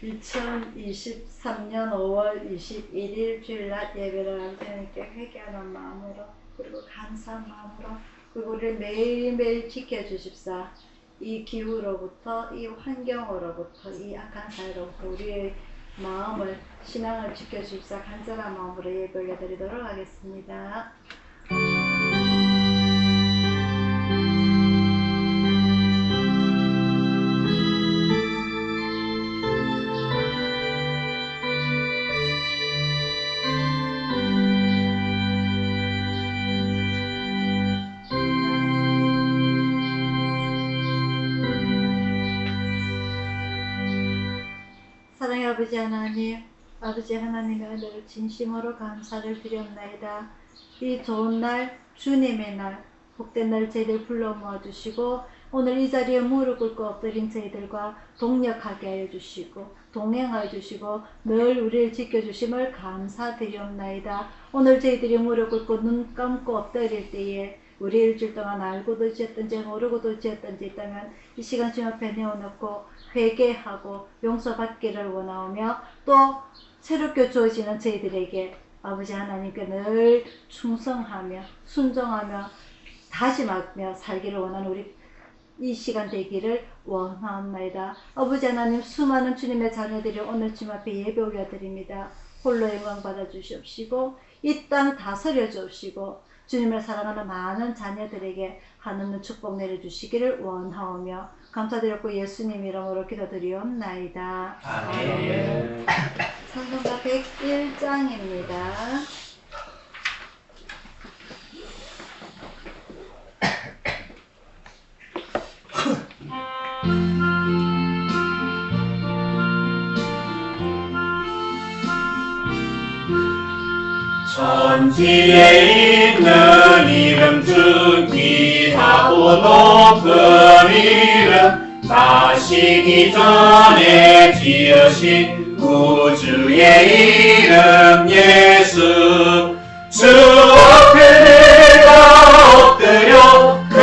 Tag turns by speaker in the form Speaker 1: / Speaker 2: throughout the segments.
Speaker 1: 2023년 5월 21일 주일날 예배를 하나님께 회개하는 마음으로 그리고 감사한 마음으로 그리고 우리를 매일매일 지켜주십사 이 기후로부터 이 환경으로부터 이 악한 사회로부터 우리의 마음을 신앙을 지켜주십사 간절한 마음으로 예배 올려드리도록 하겠습니다. 사랑의 아버지 하나님, 아버지 하나님의 은혜를 진심으로 감사를 드렸나이다. 이 좋은 날, 주님의 날, 복된 날 저희들 불러 모아주시고 오늘 이 자리에 무릎 꿇고 엎드린 저희들과 동력하게 하여 주시고 동행하여 주시고 늘 우리를 지켜주심을 감사드리옵나이다. 오늘 저희들이 무릎 꿇고 눈 감고 엎드릴 때에 우리 일주일 동안 알고도 지었던지 모르고도 지었던지 있다면 이 시간 주님 앞에 내어놓고 회개하고 용서받기를 원하오며 또 새롭게 주어지는 저희들에게 아버지 하나님께 늘 충성하며 순종하며 다짐하며 살기를 원하는 우리 이 시간 되기를 원하옵나이다. 아버지 하나님 수많은 주님의 자녀들이 오늘 주님 앞에 예배 올려드립니다. 홀로 영광 받아 주시옵시고 이 땅 다스려 주옵시고 주님을 사랑하는 많은 자녀들에게 하늘은 축복 내려주시기를 원하오며 감사드렸고 예수님 이름으로 기도드리옵나이다.
Speaker 2: 아멘.
Speaker 1: 찬송가 101장입니다.
Speaker 2: 천지에 있는 이름 중 귀하고 높은 이름 나시기 전에 지으신 구주의 이름 예수 주 앞에 내가 엎드려 그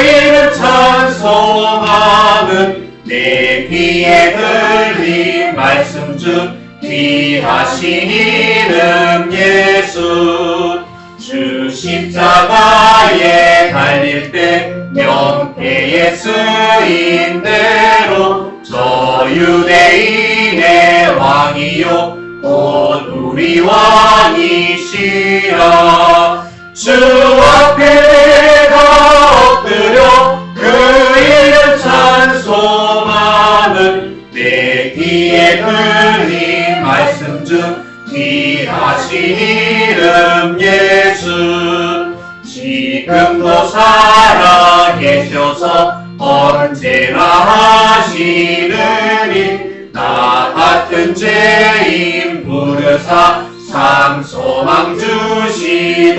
Speaker 2: 이름 찬송하는 내 귀에 들린 말씀 중 귀하신 이름 예수 주 십자가에 달릴 때 명패에 쓰인 대로 저 유대인의 왕이요 곧 우리 왕이시라 주 앞에 내가 엎드려 그 이름 찬송하는 내 귀에 들린 말씀 중 귀하신 이름 예수 지금도 살아계셔서 언제나 하시는 일 나 같은 죄인 부르사 상소망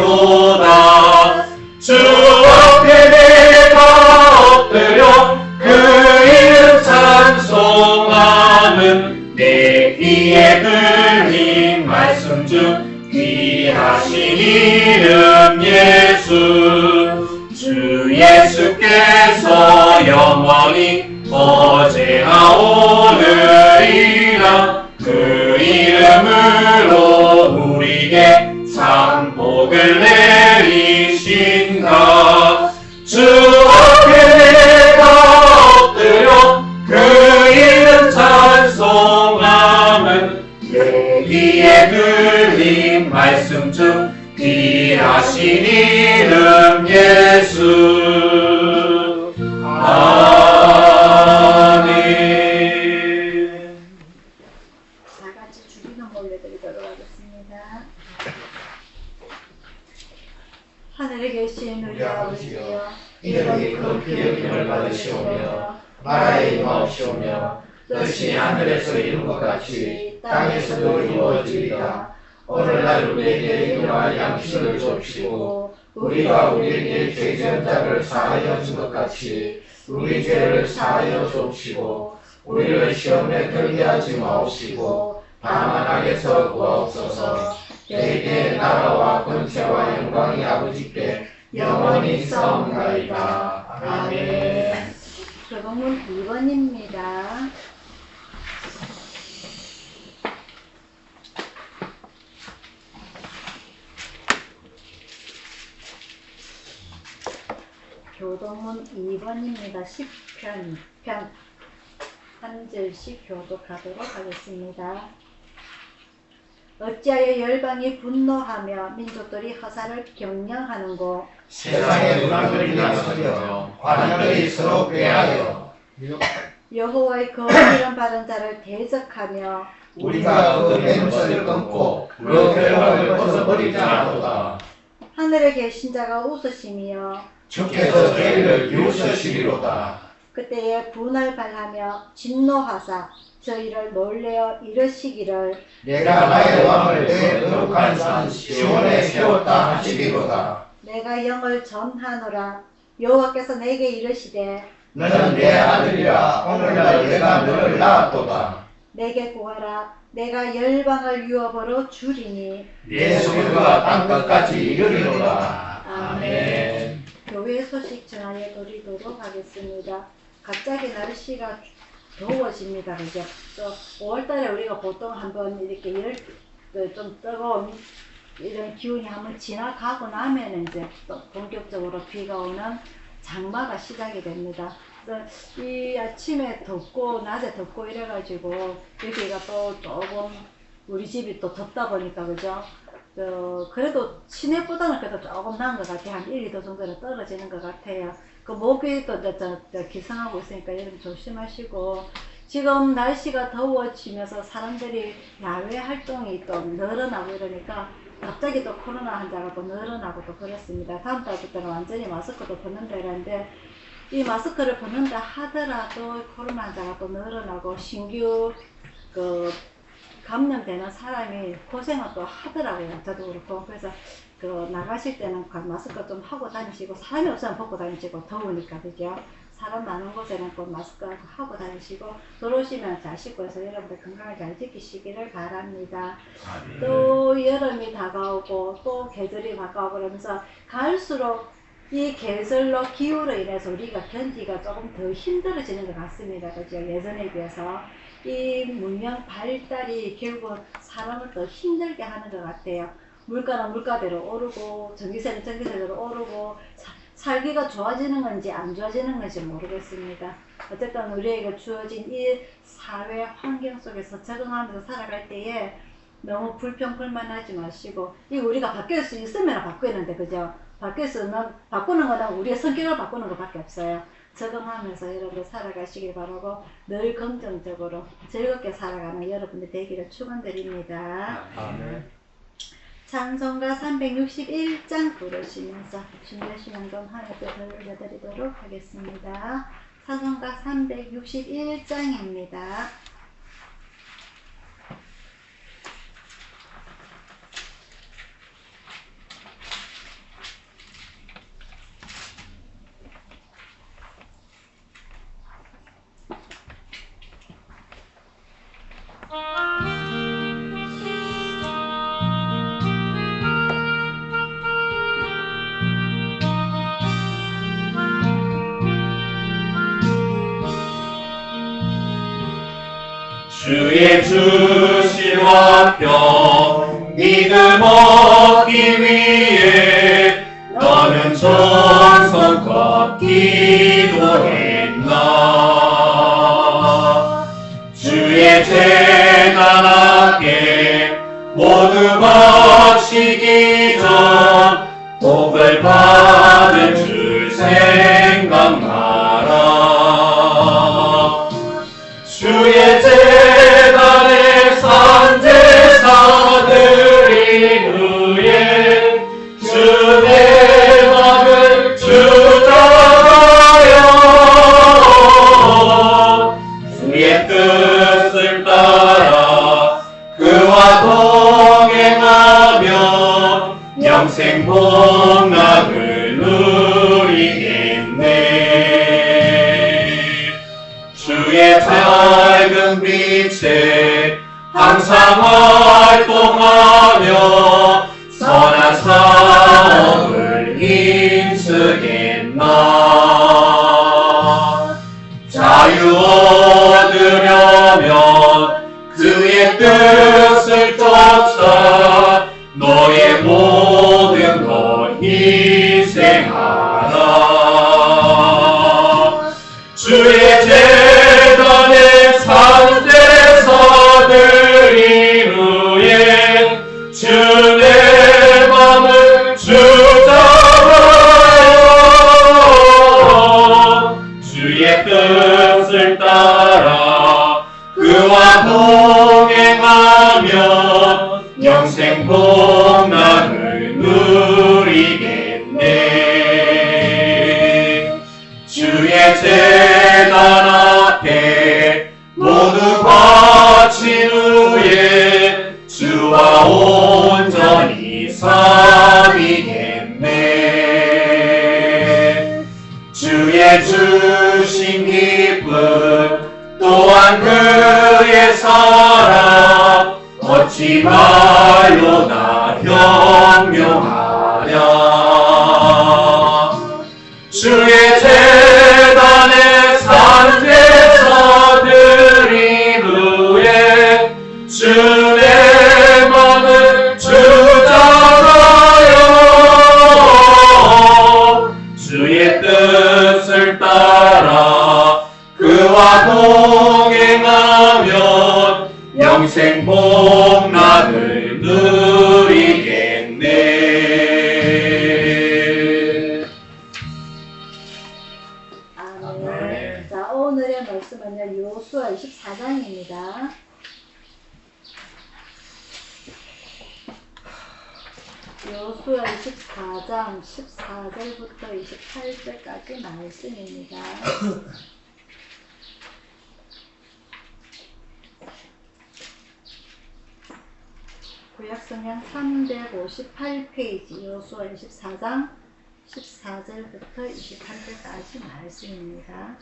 Speaker 2: 주시도다 주 앞에 내가 엎드려 그 이름 찬송하는 내 귀에 들린 말씀 중 귀하신 이름 예수 주 예수께서 영원히 어제나 오늘이라 그 이름으로 우리에게 상복을 내리신다 주 앞에 내가 엎드려 그 이름 찬송하는 내 귀에 들린 말씀 중 귀하신 이름 예수 아멘.
Speaker 1: 다 같이 주기도 올려드리도록 하겠습니다. 하늘에 계신 우리 아버지여
Speaker 3: 이름이 높이 여김을 받으시오며 나라의 임하옵시오며 뜻이 하늘에서 이룬 것 같이 땅에서도 이루어지리라. 오늘날 우리에게 일용할 양식을 주옵시고 우리가 우리에게 죄 지은 자를 사하여 준 것 같이 우리 죄를 사하여 주옵시고 우리를 시험에 들게 하지 마옵시고 다만 악에서 구하옵소서. 내게 나라와 권세와 영광이 아버지께 영원히 있사옵나이다. 아멘.
Speaker 1: 교동문 2번입니다. 교독문 2번입니다. 10편 2편 한 절씩 교독하도록 하겠습니다. 어찌하여 열방이 분노하며 민족들이 허사를 경영하는고
Speaker 3: 세상의 문화들이 나서며 관원들이 서로 꾀하여
Speaker 1: 여호와의 거룩을 받은 자를 대적하며
Speaker 3: 우리가 그 맹세를 끊고 그 결박을 벗어버리지 않았도다.
Speaker 1: 하늘에 계신 자가 웃으시며
Speaker 3: 주께서 저희를 비웃으시리로다.
Speaker 1: 그때에 분을 발하며 진노하사 저희를 놀래어 이르시기를
Speaker 3: 내가 나의 왕을 내 거룩한 산 시온에 세웠다 하시리로다.
Speaker 1: 내가 영을 전하노라. 여호와께서 내게 이르시되
Speaker 3: 너는 내 아들이라 오늘날 내가 너를 낳았도다.
Speaker 1: 내게 구하라. 내가 열방을 유업으로 주리니
Speaker 3: 내 소유가 땅끝까지 이르리로다.
Speaker 1: 아멘. 교회 소식 전하여 드리도록 하겠습니다. 갑자기 날씨가 더워집니다. 그죠? 또 5월달에 우리가 보통 한번 이렇게 좀 뜨거운 이런 기운이 한번 지나가고 나면 이제 또 본격적으로 비가 오는 장마가 시작이 됩니다. 이 아침에 덥고 낮에 덥고 이래가지고 여기가 또 조금 우리 집이 또 덥다 보니까 그죠? 그래도 시내보다는 그래도 조금 나은 것 같아요. 한 1, 2도 정도는 떨어지는 것 같아요. 그 목이 또 기상하고 있으니까 여러분 조심하시고, 지금 날씨가 더워지면서 사람들이 야외 활동이 또 늘어나고 이러니까 갑자기 또 코로나 환자가 또 늘어나고 또 그렇습니다. 다음 달부터는 완전히 마스크도 벗는다 이러는데, 이 마스크를 벗는다 하더라도 코로나 환자가 또 늘어나고 신규 감염되는 사람이 고생을 또 하더라고요. 저도 그렇고. 그래서 나가실 때는 마스크 좀 하고 다니시고, 사람이 없으면 벗고 다니시고, 더우니까, 그죠? 사람 많은 곳에는 꼭 마스크 하고 다니시고, 들어오시면 잘 씻고 해서 여러분들 건강을 잘 지키시기를 바랍니다. 또 여름이 다가오고, 또 계절이 다가오고 그러면서 갈수록 이 계절로 기후로 인해서 우리가 견디가 조금 더 힘들어지는 것 같습니다. 그죠? 예전에 비해서. 이 문명 발달이 결국 사람을 더 힘들게 하는 것 같아요. 물가는 물가대로 오르고, 전기세는 전기세대로 오르고, 살기가 좋아지는 건지 안 좋아지는 건지 모르겠습니다. 어쨌든 우리에게 주어진 이 사회 환경 속에서 적응하면서 살아갈 때에 너무 불평불만하지 마시고, 이 우리가 바뀔 수 있으면 바뀌는데, 그죠? 바꾸는 거는 우리의 성격을 바꾸는 것밖에 없어요. 적응하면서 여러분들 살아가시길 바라고, 늘 긍정적으로 즐겁게 살아가는 여러분들 되기를 축원드립니다.
Speaker 3: 아멘.
Speaker 1: 찬송가 361장 부르시면서 준비하시는 건 하나께 들려드리도록 하겠습니다. 찬송가 361장입니다.
Speaker 2: 주의 주신 화평 믿음 얻기 위해 너는 정성껏 기도했나. 주의 재단 앞에 모두 바치기 전 복을 받은 주 생각나라. 주의 재단에 산 제사 드린 후에 주 내 맘을 주장하여 주의 뜻을 따라 그와 동행하며 영생 복락을 누리겠네. 주의 밝은 빛에 항상 활동하며 선한 사업을 힘쓰겠나. 자유 얻으려면 그의 뜻을 쫓아 너의 모든 것 희생하라. 바친 후에 주와 온전히 삼위겠네. 주의 주신 기쁨 또한 그의 사랑 어찌 말로 나 형용하랴. 주의 재단에 산제사 드린 후에 주의 마음을 주장하여 주의 뜻을 따라 그와 동행하면 영생 복락을 누리겠네.
Speaker 1: 아멘. 자, 오늘의 말씀은요, 요수아 24장입니다. 요수아 24장 14절부터 28절까지 말씀입니다. 구약성경 358페이지 요수아 24장 14절부터 28절까지 말씀입니다.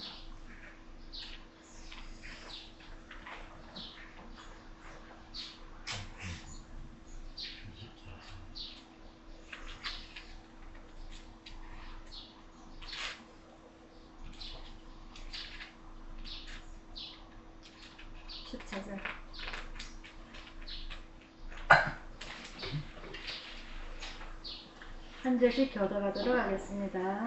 Speaker 1: 한 절씩 교독하도록 하겠습니다.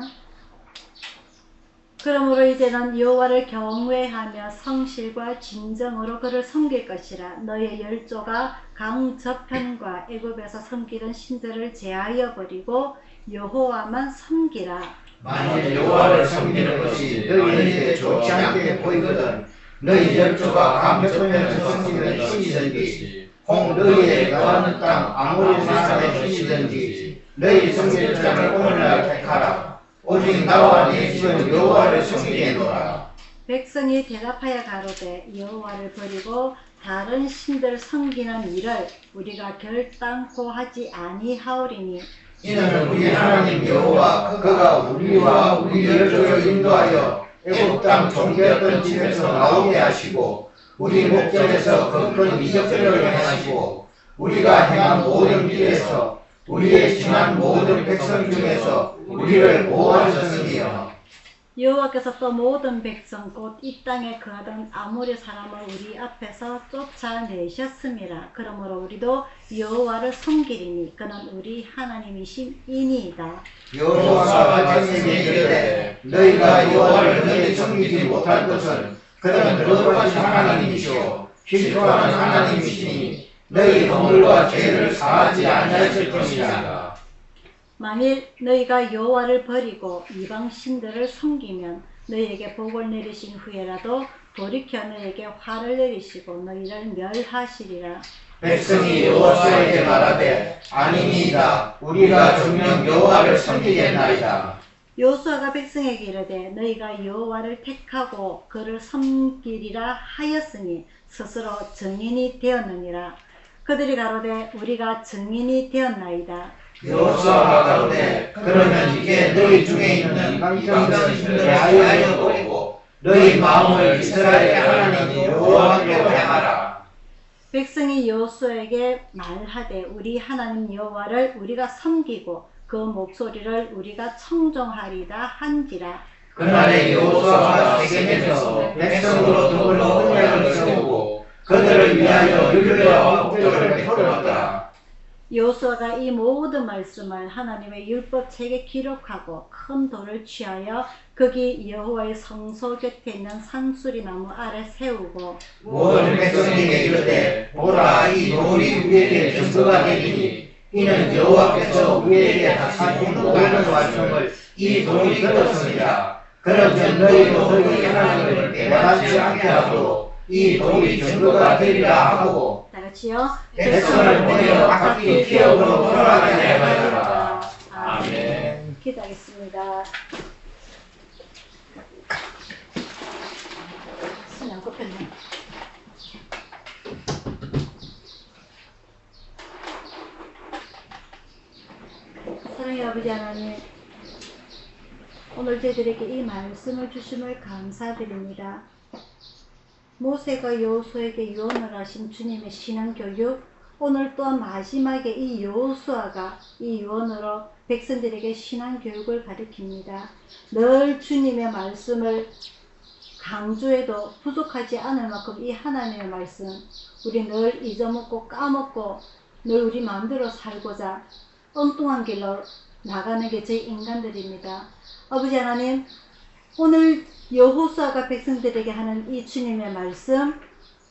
Speaker 1: 그러므로 이제는 여호와를 경외하며 성실과 진정으로 그를 섬길 것이라. 너의 열조가 강 저편과 애굽에서 섬기던 신들을 제하여 버리고 여호와만 섬기라.
Speaker 3: 만일 여호와를 섬기는 것이 너희에게 좋지 않게 보이거든 너희 열조가 강저편에서 섬기는 신이든지 혹 너희의 거하는 땅 아모리 사람의 신이든지 너희 섬길 자를 오늘날 택하라. 오직 나와 네 집은 여호와를 섬기노라.
Speaker 1: 백성이 대답하여 가로되 여호와를 버리고 다른 신들 섬기는 일을 우리가 결단코 하지 아니하오리니
Speaker 3: 이는 우리 하나님 여호와 그가 우리와 우리 열조를 인도하여 애굽 땅 종되었던 집에서 나오게 하시고 우리 목전에서 그 큰 이적들을 행하시고 우리가 행한 모든 길에서 우리의 지난 모든 백성 중에서 우리를 보호하셨으며
Speaker 1: 여호와께서 또 모든 백성 곧 이 땅에 거하던 아모리 사람을 우리 앞에서 쫓아내셨음이라. 그러므로 우리도 여호와를 섬기리니 그는 우리 하나님이심이니이다.
Speaker 3: 여호와가 백성에게 이르되 너희가 여호와를 너희 섬기지 못할 것은 그는 거룩하신 하나님이시오 실존하는 하나님이시니 너희 허물과 죄를 사하지 아니하실 것이라.
Speaker 1: 만일 너희가 여호와를 버리고 이방 신들을 섬기면 너희에게 복을 내리신 후에라도 돌이켜 너희에게 화를 내리시고 너희를 멸하시리라.
Speaker 3: 백성이 여호와에게 말하되 아니니이다. 우리가 정녕 여호와를 섬기겠나이다.
Speaker 1: 여호수아가 백성에게 이르되 너희가 여호와를 택하고 그를 섬기리라 하였으니 스스로 증인이 되었느니라. 그들이 가로되 우리가 증인이 되었나이다.
Speaker 3: 여호수아가 가로되 그러면 이제 너희 중에 있는 이방신들을 제하여 버리고 너희 마음을 이스라엘의 하나님 여호와께로 향하라.
Speaker 1: 백성이 여호수아에게 말하되 우리 하나님 여호와를 우리가 섬기고 그 목소리를 우리가 청종하리다 한지라.
Speaker 3: 그날에 여호수아가 세겜에서 백성으로 더불어 언약을 세우고 그들을 위하여 율례와 법도를 베풀었더라.
Speaker 1: 여호수아가 이 모든 말씀을 하나님의 율법책에 기록하고 큰 돌을 취하여 거기 여호와의 성소 곁에 있는 산수리 나무 아래 세우고
Speaker 3: 모든 백성에게 이르되 보라 이 돌이 우리에게 증거가 되리니 이는 여호와께서 우리에게 하신 모든 말씀을 이 돌이 들었습니다. 그런즉 너희도 너희 하나님을 배반하지 않게 하도록 이 돌이 증거가 되리라 하고
Speaker 1: 다같이요.
Speaker 3: 백성을 보내어 각기 기업으로 돌아가게 하여라. 아멘.
Speaker 1: 기도하겠습니다. 손이 안 꼽혔네. 사랑의 아버지 하나님, 오늘 저희들에게 이 말씀을 주심을 감사드립니다. 모세가 여호수아에게 유언을 하신 주님의 신앙교육, 오늘 또한 마지막에 이 여호수아가 이 유언으로 백성들에게 신앙교육을 가르칩니다. 늘 주님의 말씀을 강조해도 부족하지 않을 만큼 이 하나님의 말씀, 우리 늘 잊어먹고 까먹고 늘 우리 마음대로 살고자 엉뚱한 길로 나가는 게 저희 인간들입니다. 아버지 하나님, 오늘 여호수아가 백성들에게 하는 이 주님의 말씀,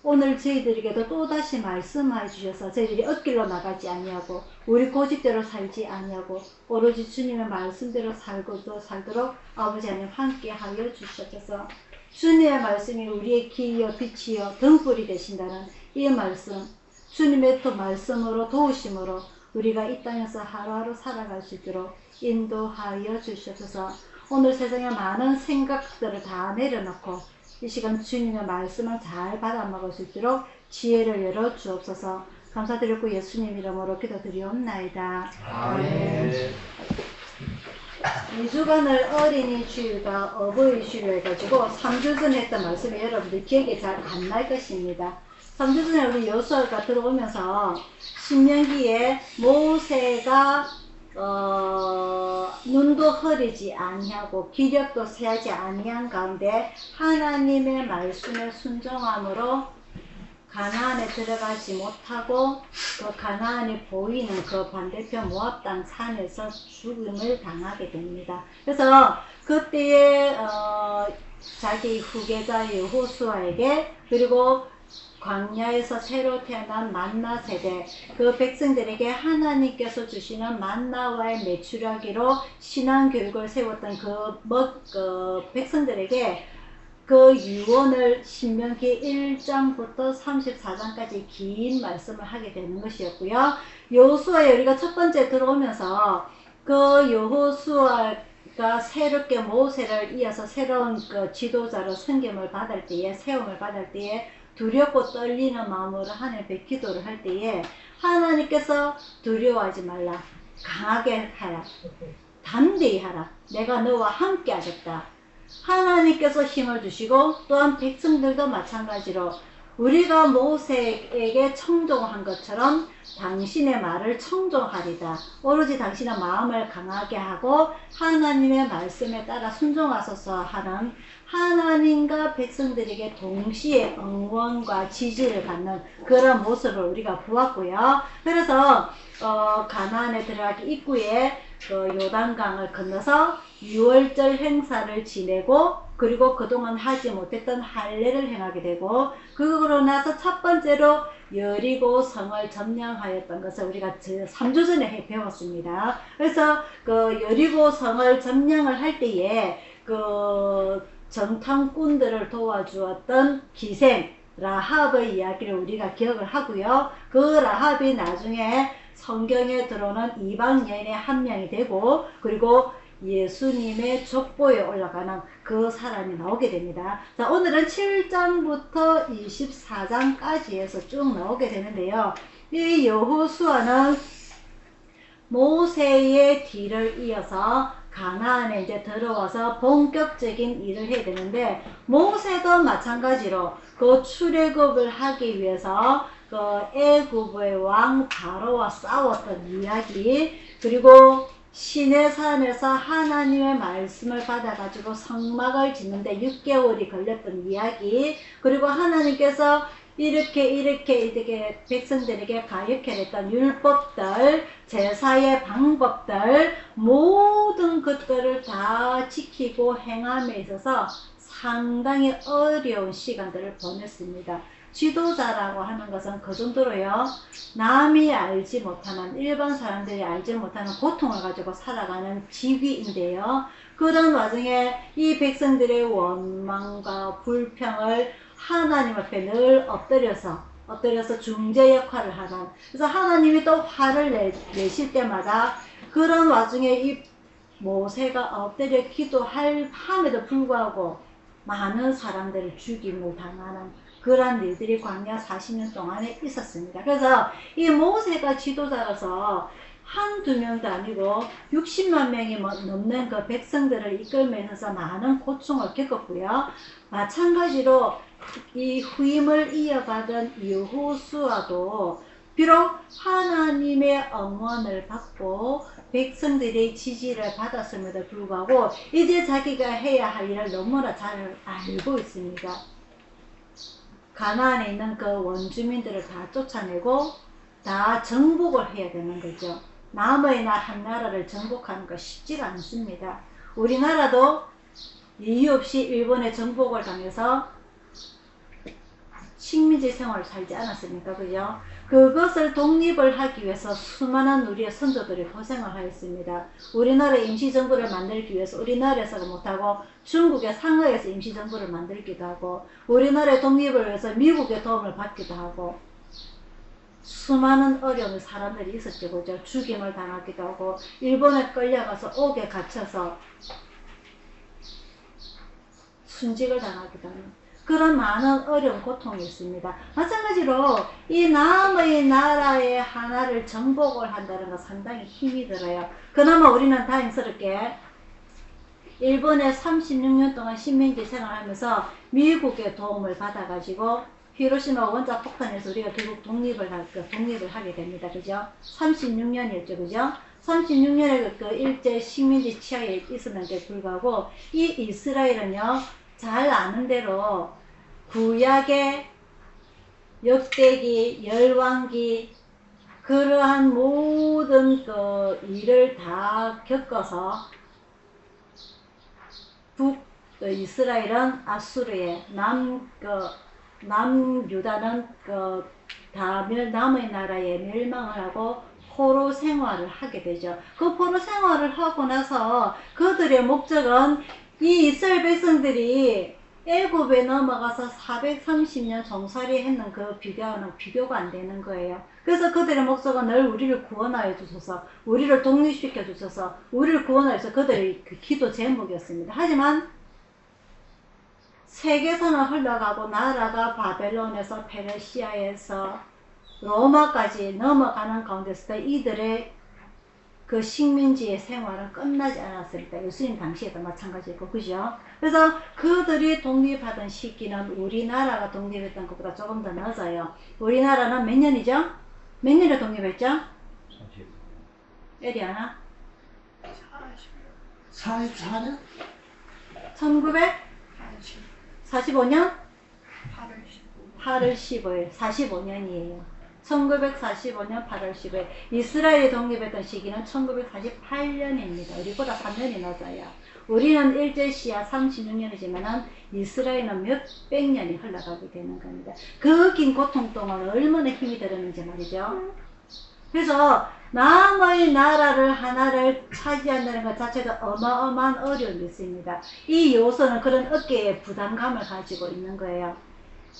Speaker 1: 오늘 저희들에게도 또다시 말씀해 주셔서 저희들이 엇길로 나가지 아니하고 우리 고집대로 살지 아니하고 오로지 주님의 말씀대로 살도록 아버지 하나님 함께 하여 주시옵소서. 주님의 말씀이 우리의 길이요 빛이요 등불이 되신다는 이 말씀, 주님의 또 말씀으로 도우심으로 우리가 이 땅에서 하루하루 살아갈 수 있도록 인도하여 주시옵소서. 오늘 세상에 많은 생각들을 다 내려놓고 이 시간 주님의 말씀을 잘 받아먹을 수 있도록 지혜를 열어 주옵소서. 감사드리고 예수님 이름으로 기도드리옵나이다.
Speaker 3: 아멘.
Speaker 1: 2주간을 어린이 주일과 어버이 주일로 해가지고 3주 전에 했던 말씀이 여러분들 기억에 잘 안 날 것입니다. 3주 전에 우리 여호수아가 들어오면서 신명기에 모세가 눈도 흐리지 아니하고 기력도 세하지 아니한 가운데 하나님의 말씀에 순종함으로 가나안에 들어가지 못하고 그 가나안이 보이는 그 반대편 모압 땅 산에서 죽음을 당하게 됩니다. 그래서 그때에 자기 후계자 여호수아에게 그리고 광야에서 새로 태어난 만나 세대 그 백성들에게 하나님께서 주시는 만나와의 매출하기로 신앙교육을 세웠던 그 백성들에게 그 유언을 신명기 1장부터 34장까지 긴 말씀을 하게 되는 것이었고요. 여호수아에 우리가 첫 번째 들어오면서 그 여호수아가 새롭게 모세를 이어서 새로운 그 지도자로 섬김을 받을 때에 세움을 받을 때에 두렵고 떨리는 마음으로 하나님께 기도를 할 때에 하나님께서 두려워하지 말라, 강하게 하라, 담대히 하라, 내가 너와 함께 하겠다. 하나님께서 힘을 주시고 또한 백성들도 마찬가지로 우리가 모세에게 청종한 것처럼 당신의 말을 청종하리다. 오로지 당신의 마음을 강하게 하고 하나님의 말씀에 따라 순종하소서 하는 하나님과 백성들에게 동시에 응원과 지지를 받는 그런 모습을 우리가 보았고요. 그래서 가나안에 들어가기 입구에 그 요단강을 건너서 유월절 행사를 지내고 그리고 그동안 하지 못했던 할례를 행하게 되고 그러고 나서 첫 번째로 여리고 성을 점령하였던 것을 우리가 3주 전에 배웠습니다. 그래서 그 여리고 성을 점령을 할 때에 그 정탐꾼들을 도와주었던 기생 라합의 이야기를 우리가 기억을 하고요. 그 라합이 나중에 성경에 들어오는 이방 여인의 한 명이 되고 그리고 예수님의 족보에 올라가는 그 사람이 나오게 됩니다. 자, 오늘은 7장부터 24장까지 해서 쭉 나오게 되는데요. 이 여호수아는 모세의 뒤를 이어서 가나안에 이제 들어와서 본격적인 일을 해야 되는데 모세도 마찬가지로 그 출애굽을 하기 위해서 그 애굽의 왕 바로와 싸웠던 이야기 그리고 시내산에서 하나님의 말씀을 받아가지고 성막을 짓는데 6개월이 걸렸던 이야기 그리고 하나님께서 이렇게 백성들에게 가르쳐 냈던 율법들, 제사의 방법들 모든 것들을 다 지키고 행함에 있어서 상당히 어려운 시간들을 보냈습니다. 지도자라고 하는 것은 그 정도로요. 남이 알지 못하는 일반 사람들이 알지 못하는 고통을 가지고 살아가는 직위인데요. 그런 와중에 이 백성들의 원망과 불평을 하나님 앞에 늘 엎드려서 중재 역할을 하는 그래서 하나님이 또 화를 내실 때마다 그런 와중에 이 모세가 엎드려 기도함에도 불구하고 많은 사람들을 죽임을 당하는 그러한 일들이 광야 40년 동안에 있었습니다. 그래서 이 모세가 지도자로서 한두 명도 아니고 60만 명이 넘는 그 백성들을 이끌면서 많은 고충을 겪었고요. 마찬가지로 이 후임을 이어받은 여호수아도 비록 하나님의 응원을 받고 백성들의 지지를 받았음에도 불구하고 이제 자기가 해야 할 일을 너무나 잘 알고 있습니다. 가나안에 있는 그 원주민들을 다 쫓아내고 다 정복을 해야 되는 거죠. 남의 한 나라를 정복하는 거 쉽지가 않습니다. 우리나라도 이유 없이 일본의 정복을 당해서 식민지 생활을 살지 않았습니까? 그죠? 그것을 독립을 하기 위해서 수많은 우리의 선조들이 고생을 하였습니다. 우리나라의 임시정부를 만들기 위해서 우리나라에서가 못하고 중국의 상하이에서 임시정부를 만들기도 하고 우리나라의 독립을 위해서 미국의 도움을 받기도 하고 수많은 어려운 사람들이 있었죠. 그죠? 죽임을 당하기도 하고 일본에 끌려가서 옥에 갇혀서 순직을 당하기도 하는 그런 많은 어려운 고통이 있습니다. 마찬가지로 이 남의 나라의 하나를 정복을 한다는 건 상당히 힘이 들어요. 그나마 우리는 다행스럽게 일본에 36년 동안 식민지 생활하면서 미국의 도움을 받아가지고 히로시마 원자 폭탄에서 우리가 결국 독립을 하게 됩니다. 그죠? 36년이었죠. 그죠? 36년의 그 일제 식민지 치하에 있었는데 불구하고 이 이스라엘은요, 잘 아는 대로 구약의 역대기, 열왕기 그러한 모든 그 일을 다 겪어서 이스라엘은 아수르에 남유다는 남의 나라에 멸망을 하고 포로 생활을 하게 되죠. 그 포로 생활을 하고 나서 그들의 목적은 이 이스라엘 백성들이 애굽에 넘어가서 430년 종살이 했는 그 비교는 비교가 안 되는 거예요. 그래서 그들의 목적은 늘 우리를 구원하여 주소서, 우리를 독립시켜 주소서, 우리를 구원하여 주소서 그들의 그 기도 제목이었습니다. 하지만 세계선을 흘러가고 나라가 바벨론에서 페르시아에서 로마까지 넘어가는 가운데서 이들의 그 식민지의 생활은 끝나지 않았습니다. 예수님 당시에도 마찬가지고, 그죠? 그래서 그들이 독립하던 시기는 우리나라가 독립했던 것보다 조금 더 늦어요. 우리나라는 몇 년이죠? 몇 년에 독립했죠?
Speaker 3: 40.
Speaker 1: 에리아나?
Speaker 3: 44년?
Speaker 1: 1945년? 8월 15일. 45년이에요. 1945년 8월 10일 이스라엘이 독립했던 시기는 1948년입니다. 우리보다 3년이 늦어요. 우리는 일제시야 36년이지만 이스라엘은 몇백 년이 흘러가게 되는 겁니다. 그 긴 고통 동안 얼마나 힘이 들었는지 말이죠. 그래서 남의 나라를 하나를 차지한다는 것 자체가 어마어마한 어려움이 있습니다. 이 요소는 그런 어깨에 부담감을 가지고 있는 거예요.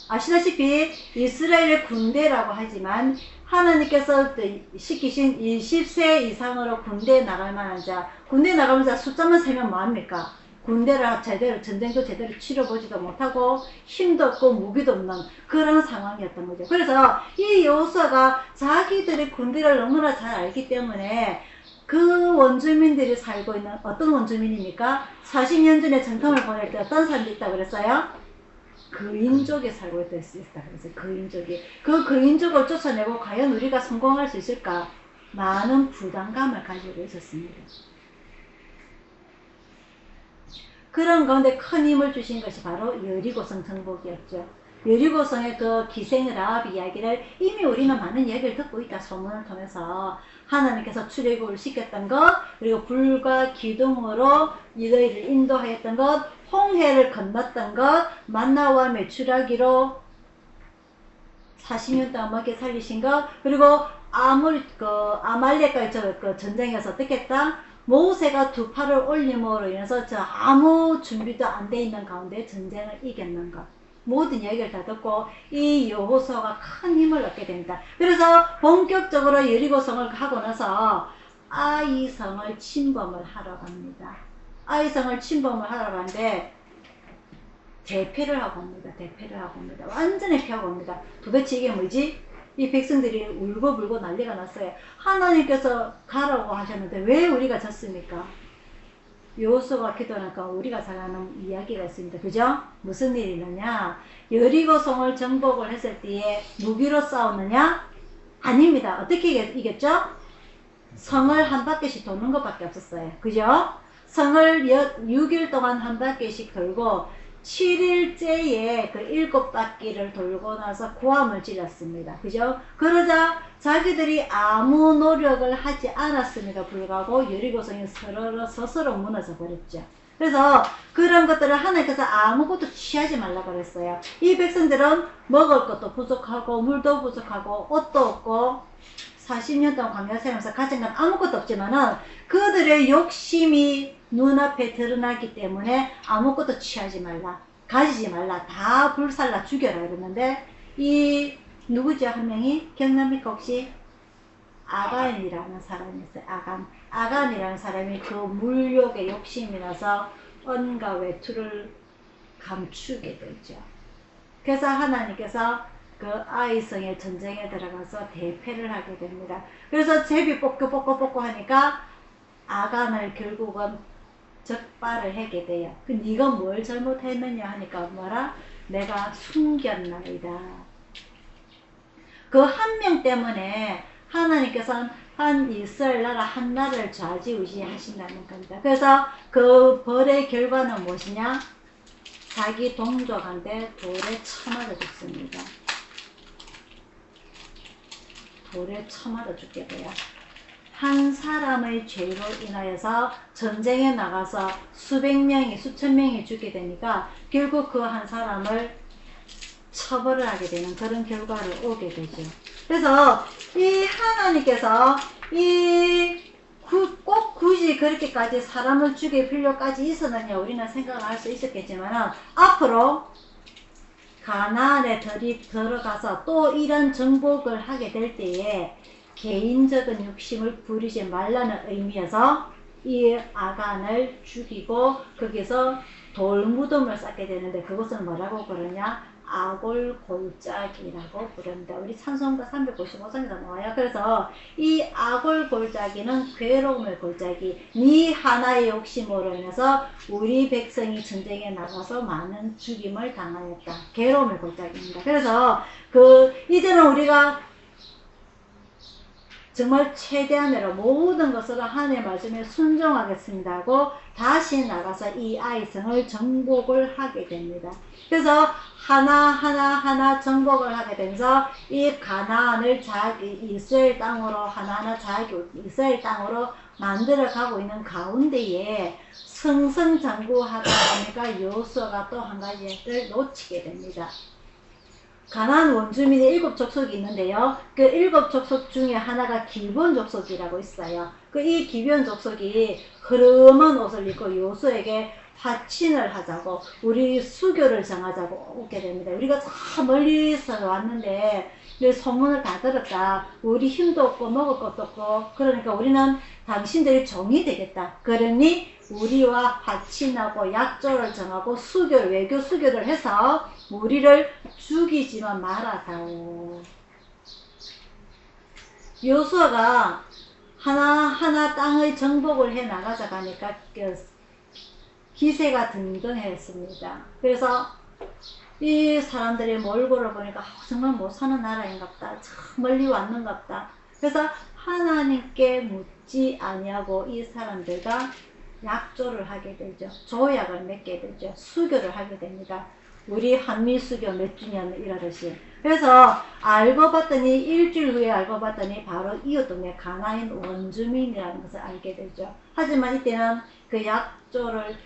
Speaker 1: 아시다시피 이스라엘의 군대라고 하지만 하나님께서 시키신 20세 이상으로 군대에 나갈 만한 자, 군대에 나가면 자 숫자만 세면 뭐합니까? 군대를 제대로, 전쟁도 제대로 치러보지도 못하고 힘도 없고 무기도 없는 그런 상황이었던 거죠. 그래서 이 여호수아가 자기들의 군대를 너무나 잘 알기 때문에 그 원주민들이 살고 있는 어떤 원주민입니까? 40년 전에 전통을 보낼 때 어떤 사람이 있다고 그랬어요? 그인족에 살고 있다 그래서 그인족이 그인족을 쫓아내고 과연 우리가 성공할 수 있을까? 많은 부담감을 가지고 있었습니다. 그런 가운데 큰 힘을 주신 것이 바로 여리고성 정복이었죠. 여리고성의 그 기생 라합 이야기를 이미 우리는 많은 이야기를 듣고 있다. 소문을 통해서 하나님께서 출애굽을 시켰던 것, 그리고 불과 기둥으로 너희를 인도하였던 것, 홍해를 건넜던 것, 만나와 메추라기로 40년 동안 먹여 살리신 것, 그리고 아말렉과의 그 전쟁에서 어떻게 했다? 모세가 두 팔을 올림으로 인해서 아무 준비도 안 돼 있는 가운데 전쟁을 이겼는 것. 모든 이야기를 다 듣고 이 여호수아가 큰 힘을 얻게 됩니다. 그래서 본격적으로 여리고성을 하고 나서 아이성을 침범을 하러 갑니다. 아이성을 침범을 하러 가는데 대패를 하고 옵니다. 완전히 피하고 옵니다. 도대체 이게 뭐지? 이 백성들이 울고불고 난리가 났어요. 하나님께서 가라고 하셨는데 왜 우리가 졌습니까? 여호수아가 기도하니까 우리가 잘 아는 이야기가 있습니다. 그죠? 무슨 일이 있느냐? 여리고 성을 정복을 했을 때에 무기로 싸우느냐? 아닙니다. 어떻게 이겼죠? 성을 한 바퀴씩 도는 것밖에 없었어요. 그죠? 성을 6일 동안 한 바퀴씩 돌고 7일째에 그 7바퀴를 돌고 나서 고함을 질렀습니다. 그죠? 그러자 자기들이 아무 노력을 하지 않았음에도 불구하고 여리고성이 스스로 무너져 버렸죠. 그래서 그런 것들을 하나님께서 아무것도 취하지 말라고 그랬어요. 이 백성들은 먹을 것도 부족하고 물도 부족하고 옷도 없고 40년 동안 광야 생활하면서 가진 건 아무것도 없지만은 그들의 욕심이 눈앞에 드러나기 때문에 아무것도 취하지 말라, 가지지 말라, 다 불살라 죽여라 이러는데 이 누구죠? 한 명이 기억납니까 혹시? 아간이라는 사람이 있어요. 아간이라는 사람이 그 물욕에 욕심이 나서 언과 외투를 감추게 되죠. 그래서 하나님께서 그 아이성의 전쟁에 들어가서 대패를 하게 됩니다. 그래서 제비 뽑고 하니까 아간을 결국은 적발을 하게 돼요. 그 네가 뭘 잘못했느냐 하니까 뭐라? 내가 숨겼나이다. 그 한 명 때문에 하나님께서는 한 이스라엘 나라 한 나라를 좌지우지 하신다는 겁니다. 그래서 그 벌의 결과는 무엇이냐? 자기 동족한테 돌에 쳐맞아 죽습니다. 돌에 쳐맞아 죽게 돼요. 한 사람의 죄로 인하여서 전쟁에 나가서 수백 명이 수천 명이 죽게 되니까 결국 그 한 사람을 처벌을 하게 되는 그런 결과를 오게 되죠. 그래서 이 하나님께서 꼭 굳이 그렇게까지 사람을 죽일 필요까지 있었느냐 우리는 생각을 할 수 있었겠지만 앞으로 가나안에 들어가서 또 이런 정복을 하게 될 때에 개인적인 욕심을 부리지 말라는 의미여서 이 아간을 죽이고 거기서 돌무덤을 쌓게 되는데 그것은 뭐라고 그러냐? 아골골짜기라고 부릅니다. 우리 찬송가 355장에서 나와요. 그래서 이 아골골짜기는 괴로움의 골짜기, 네 하나의 욕심으로 인해서 우리 백성이 전쟁에 나가서 많은 죽임을 당하였다. 괴로움의 골짜기입니다. 그래서 이제는 우리가 정말 최대한으로 모든 것으로 하나님의 말씀에 순종하겠습니다 하고 다시 나가서 이 아이성을 정복을 하게 됩니다. 그래서 하나하나 정복을 하게 되면서 이 가나안을 자기 이스라엘 땅으로 하나하나 자기 이스라엘 땅으로 만들어 가고 있는 가운데에 승승장구하다 보니까 여호수아가 또 한 가지를 놓치게 됩니다. 가나안 원주민의 7족속이 있는데요. 그 7족속 중에 하나가 기브온 족속이라고 있어요. 이 기브온 족속이 흐름한 옷을 입고 여호수아에게 화친을 하자고 우리 수교를 정하자고 오게 됩니다. 우리가 저 멀리서 왔는데 소문을 다 들었다. 우리 힘도 없고 먹을 것도 없고 그러니까 우리는 당신들이 종이 되겠다. 그러니 우리와 화친하고 약조를 정하고 외교 수교를 해서 우리를 죽이지만 말아다오. 여호수아가 하나하나 땅의 정복을 해 나가자 가니까 기세가 등등했습니다. 그래서 이 사람들이 몰골을 보니까 정말 못 사는 나라인갑다. 참 멀리 왔는갑다. 그래서 하나님께 묻지 아니하고 이 사람들과 약조를 하게 되죠. 조약을 맺게 되죠. 수교를 하게 됩니다. 우리 한미 수교 몇 주년 이러듯이. 그래서 알고 봤더니 일주일 후에 알고 봤더니 바로 이웃 동네 가나안 원주민이라는 것을 알게 되죠. 하지만 이때는 그 약조를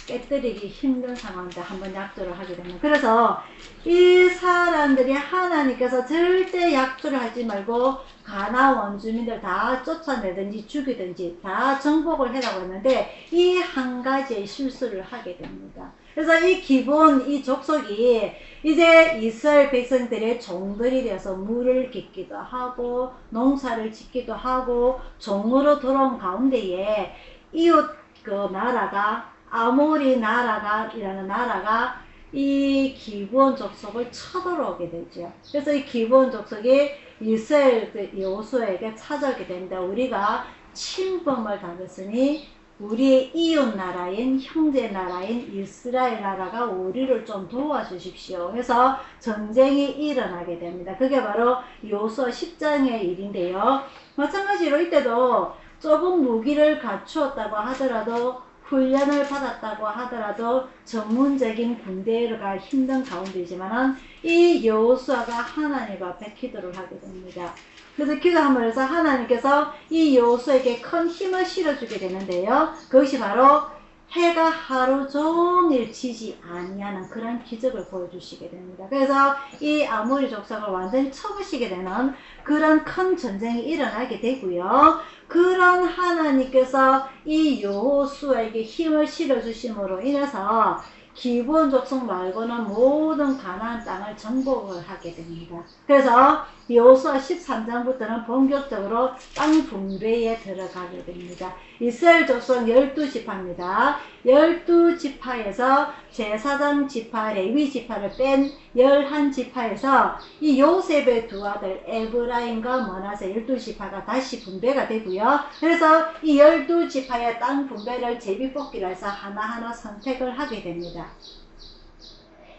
Speaker 1: 깨뜨리기 힘든 상황인데 한번 약조를 하게 됩니다. 그래서 이 사람들이 하나님께서 절대 약조를 하지 말고 가나안 원주민들 다 쫓아내든지 죽이든지 다 정복을 해라고 했는데 이 한 가지의 실수를 하게 됩니다. 그래서 이 기브온 이 족속이 이제 이스라엘 백성들의 종들이 되어서 물을 깃기도 하고 농사를 짓기도 하고 종으로 돌아온 가운데에 이웃 그 나라가 아모리 나라가 이라는 나라가 이 기브온 족속을 쳐들어오게 되죠. 그래서 이 기브온 족속이 이스라엘 여호수아에게 찾아오게 된다. 우리가 침범을 당했으니 우리의 이웃 나라인 형제 나라인 이스라엘 나라가 우리를 좀 도와주십시오. 해서 전쟁이 일어나게 됩니다. 그게 바로 여호수아 10장의 일인데요. 마찬가지로 이때도 조금 무기를 갖추었다고 하더라도 훈련을 받았다고 하더라도 전문적인 군대를 갈 힘든 가운데이지만 이 여호수아가 하나님 앞에 기도를 하게 됩니다. 그래서 기도함으로 해서 하나님께서 이 여호수아에게 큰 힘을 실어주게 되는데요. 그것이 바로 해가 하루 종일 지지 아니하는 그런 기적을 보여주시게 됩니다. 그래서 이 아모리 족속을 완전히 쳐부시게 되는 그런 큰 전쟁이 일어나게 되고요. 그런 하나님께서 이 여호수아에게 힘을 실어주심으로 인해서 기브온 족속 말고는 모든 가나안 땅을 정복을 하게 됩니다. 그래서 여호수아 13장부터는 본격적으로 땅 분배에 들어가게 됩니다. 이스라엘 족속 12지파입니다. 12지파에서 제사장 지파, 레위 지파를 뺀 11지파에서 이 요셉의 두 아들 에브라임과 머나세 12지파가 다시 분배가 되고요. 그래서 이 12지파의 땅 분배를 제비뽑기를 해서 하나하나 선택을 하게 됩니다.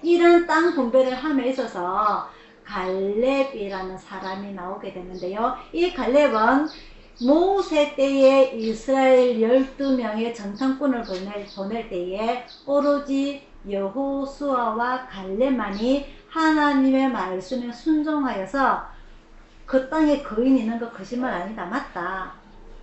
Speaker 1: 이런 땅 분배를 함에 있어서 갈렙이라는 사람이 나오게 되는데요. 이 갈렙은 모세 때에 이스라엘 12명의 전통꾼을 보낼 때에 오로지 여호수아와 갈렙만이 하나님의 말씀에 순종하여서 그 땅에 거인이 있는 거 거짓말 아니다. 맞다.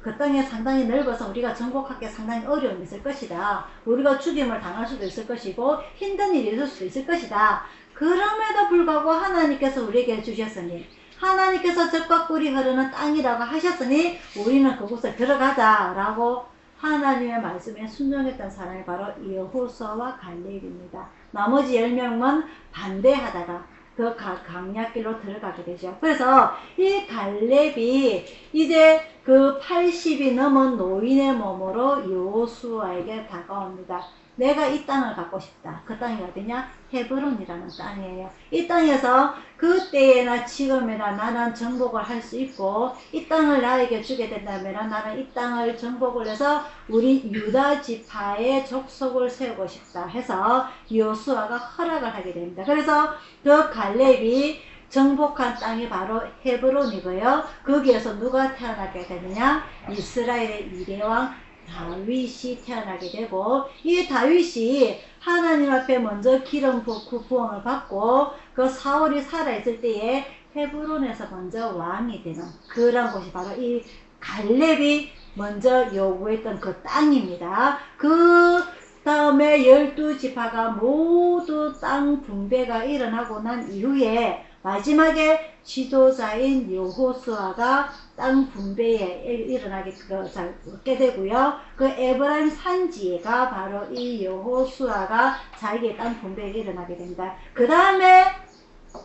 Speaker 1: 그 땅이 상당히 넓어서 우리가 정복하기 상당히 어려움이 있을 것이다. 우리가 죽임을 당할 수도 있을 것이고 힘든 일이 있을 수도 있을 것이다. 그럼에도 불구하고 하나님께서 우리에게 주셨으니 하나님께서 젖과 꿀이 흐르는 땅이라고 하셨으니 우리는 그곳에 들어가자 라고 하나님의 말씀에 순종했던 사람이 바로 여호수아와 갈렙입니다. 나머지 10명은 반대하다가 그 강약길로 들어가게 되죠. 그래서 이 갈렙이 이제 그 80이 넘은 노인의 몸으로 여호수아에게 다가옵니다. 내가 이 땅을 갖고 싶다. 그 땅이 어디냐? 헤브론이라는 땅이에요. 이 땅에서 그때나 지금이나 나는 정복을 할 수 있고 이 땅을 나에게 주게 된다면 나는 이 땅을 정복을 해서 우리 유다 지파의 족속을 세우고 싶다 해서 여호수아가 허락을 하게 됩니다. 그래서 그 갈렙이 정복한 땅이 바로 헤브론이고요. 거기에서 누가 태어나게 되느냐? 이스라엘의 이레왕 다윗이 태어나게 되고 이 다윗이 하나님 앞에 먼저 기름 부음을 받고 그 사울이 살아있을 때에 헤브론에서 먼저 왕이 되는 그런 곳이 바로 이 갈렙이 먼저 요구했던 그 땅입니다. 그 다음에 12지파가 모두 땅 분배가 일어나고 난 이후에 마지막에 지도자인 여호수아가 땅 분배에 일어나게 되고요. 그 에브라임 산지가 바로 이 여호수아가 자기의 땅 분배에 일어나게 됩니다. 그 다음에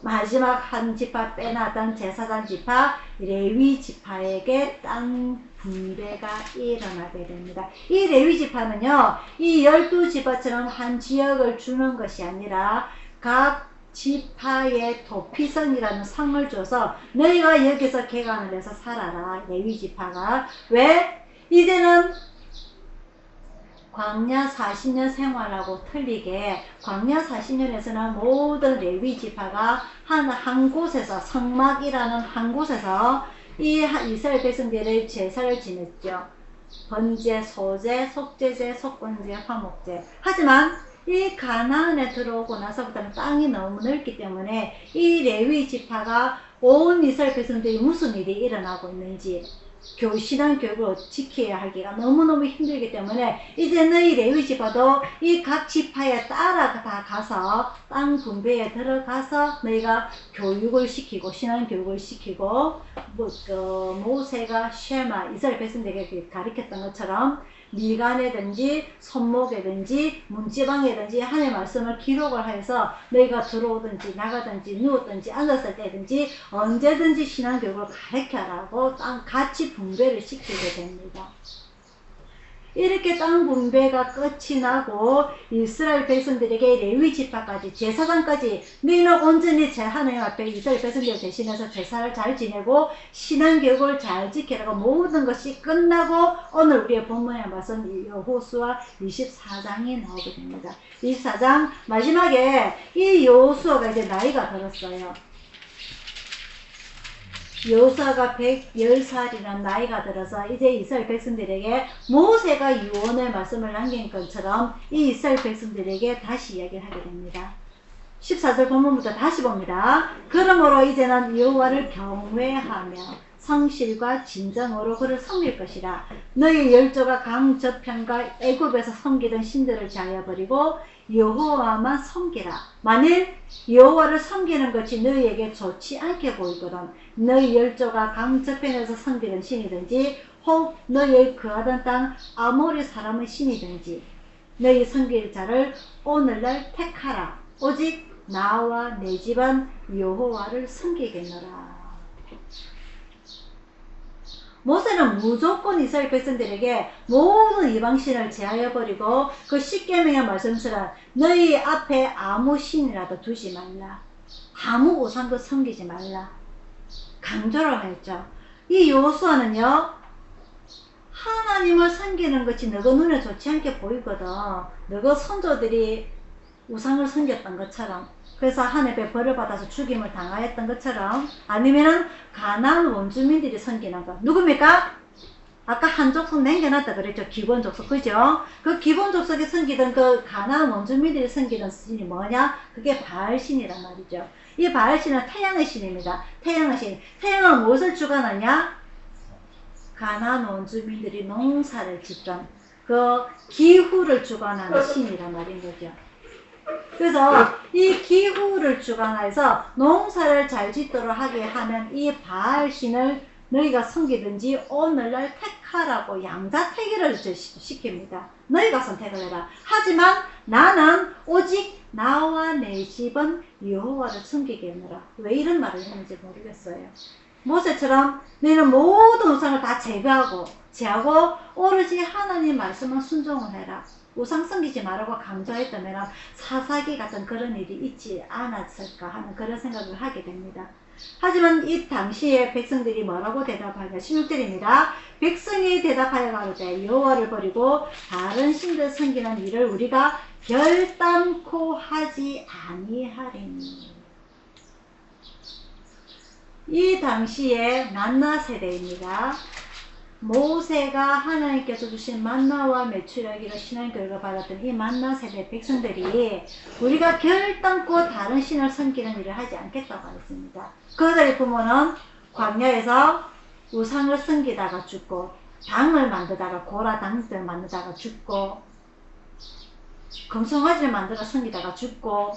Speaker 1: 마지막 한 지파 빼놨던 제사장 지파 레위 지파에게 땅 분배가 일어나게 됩니다. 이 레위 지파는요, 이 12지파처럼 한 지역을 주는 것이 아니라 각 지파의 도피성이라는 상을 줘서 너희가 여기서 개간을 해서 살아라. 레위 지파가 왜? 이제는 광야 40년 생활하고 틀리게 광야 40년에서는 모든 레위 지파가 한 곳에서 성막이라는 한 곳에서 이 이스라엘 백성들의 제사를 지냈죠. 번제, 소제, 속제제, 속건제, 화목제. 하지만 이 가나안에 들어오고 나서부터는 땅이 너무 넓기 때문에 이 레위 지파가 온 이스라엘 백성들이 무슨 일이 일어나고 있는지 신앙 교육을 지켜야 하기가 너무너무 힘들기 때문에 이제 너희 레위 지파도 이 각 지파에 따라 다 가서 땅 분배에 들어가서 너희가 교육을 시키고 신앙 교육을 시키고 모세가 쉐마 이스라엘 백성들에게 가르쳤던 것처럼 미간에든지 손목에든지 문지방에든지 하나님의 말씀을 기록을 해서 너희가 들어오든지 나가든지 누웠든지 앉았을 때든지 언제든지 신앙교육을 가르쳐라고 같이 분배를 시키게 됩니다. 이렇게 땅 분배가 끝이 나고 이스라엘 백성들에게 레위 지파까지 제사장까지 너희는 온전히 제 하나님 앞에 이스라엘 백성들 대신해서 제사를 잘 지내고 신앙교육을 잘 지키라고 모든 것이 끝나고 오늘 우리의 본문에 말씀 여호수아 24장이 나오게 됩니다. 24장 마지막에 이 여호수아가 이제 나이가 들었어요. 여호수아가 110살이라는 나이가 들어서 이제 이스라엘 백성들에게 모세가 유언의 말씀을 남긴 것처럼 이 이스라엘 백성들에게 다시 이야기를 하게 됩니다. 14절 본문부터 다시 봅니다. 그러므로 이제는 여호와를 경외하며 성실과 진정으로 그를 섬길 것이라. 너희 열조가 강 저편과 애굽에서 섬기던 신들을 제하여버리고 여호와만 섬기라. 만일 여호와를 섬기는 것이 너희에게 좋지 않게 보이거든 너희 열조가 강 저편에서 섬기던 신이든지 혹 너희 거하던 땅 아모리 사람의 신이든지 너희 섬길 자를 오늘날 택하라. 오직 나와 내 집은 여호와를 섬기겠노라. 모세는 무조건 이스라엘 백성들에게 모든 이방신을 제하여버리고 그 십계명의 말씀처럼 너희 앞에 아무 신이라도 두지 말라. 아무 우상도 섬기지 말라. 강조를 했죠. 이 여호수아는요, 하나님을 섬기는 것이 너가 눈에 좋지 않게 보이거든. 너가 선조들이 우상을 섬겼던 것처럼, 그래서 하늘에 벌을 받아서 죽임을 당하였던 것처럼, 아니면은 가나안 원주민들이 섬기는 것. 누굽니까? 아까 한 족속 남겨놨다 그랬죠. 기본 족속. 그죠? 그 기본 족속이 섬기던 그 가나안 원주민들이 섬기던 신이 뭐냐? 그게 바알신이란 말이죠. 이 바알신은 태양의 신입니다. 태양의 신. 태양은 무엇을 주관하냐? 가나안 원주민들이 농사를 짓던 그 기후를 주관하는 신이란 말인 거죠. 그래서 이 기후를 주관해서 농사를 잘 짓도록 하게 하는 이 바알신을 너희가 섬기든지 오늘날 택하라고 양자택일을 시킵니다. 너희가 선택을 해라. 하지만 나는 오직 나와 내 집은 여호와를 섬기겠노라. 왜 이런 말을 했는지 모르겠어요. 모세처럼 너희는 모든 우상을 다 제하고 오로지 하나님 말씀만 순종을 해라. 우상 섬기지 말라고 강조했다면 사사기 같은 그런 일이 있지 않았을까 하는 그런 생각을 하게 됩니다. 하지만 이 당시에 백성들이 뭐라고 대답하냐? 16절입니다. 백성이 대답하여 가로되 여호와를 버리고 다른 신들 섬기는 일을 우리가 결단코 하지 아니하리니. 이 당시에 만나 세대입니다. 모세가 하나님께서 주신 만나와 메추라기로 신앙교육을 받았던 이 만나 세대 백성들이 우리가 결단코 다른 신을 섬기는 일을 하지 않겠다고 했습니다. 그들의 부모는 광야에서 우상을 섬기다가 죽고, 당을 만들다가 고라 당을 만들다가 죽고, 금송아지를 만들어 섬기다가 죽고,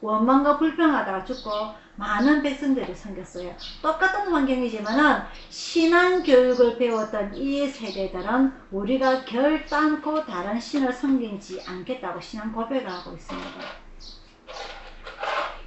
Speaker 1: 원망과 불평하다가 죽고, 많은 백성들이 생겼어요. 똑같은 환경이지만은 신앙교육을 배웠던 이 세대들은 우리가 결단코 다른 신을 섬기지 않겠다고 신앙 고백을 하고 있습니다.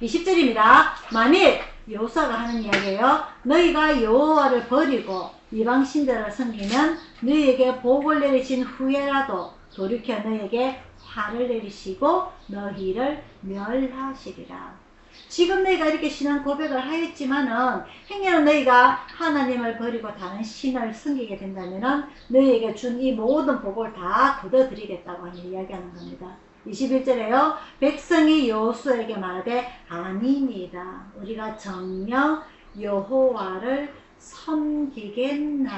Speaker 1: 20절입니다. 만일 여호수아가 하는 이야기예요. 너희가 여호와를 버리고 이방 신들을 섬기면 너희에게 복을 내리신 후에라도 돌이켜 너희에게 화를 내리시고 너희를 멸하시리라. 지금 너희가 이렇게 신앙 고백을 하였지만은 행여는 너희가 하나님을 버리고 다른 신을 섬기게 된다면은 너희에게 준 이 모든 복을 다 거둬드리겠다고 하는 이야기하는 겁니다. 21절에요. 백성이 여호수아에게 말하되 아니니이다. 우리가 정녕 여호와를 섬기겠나이다.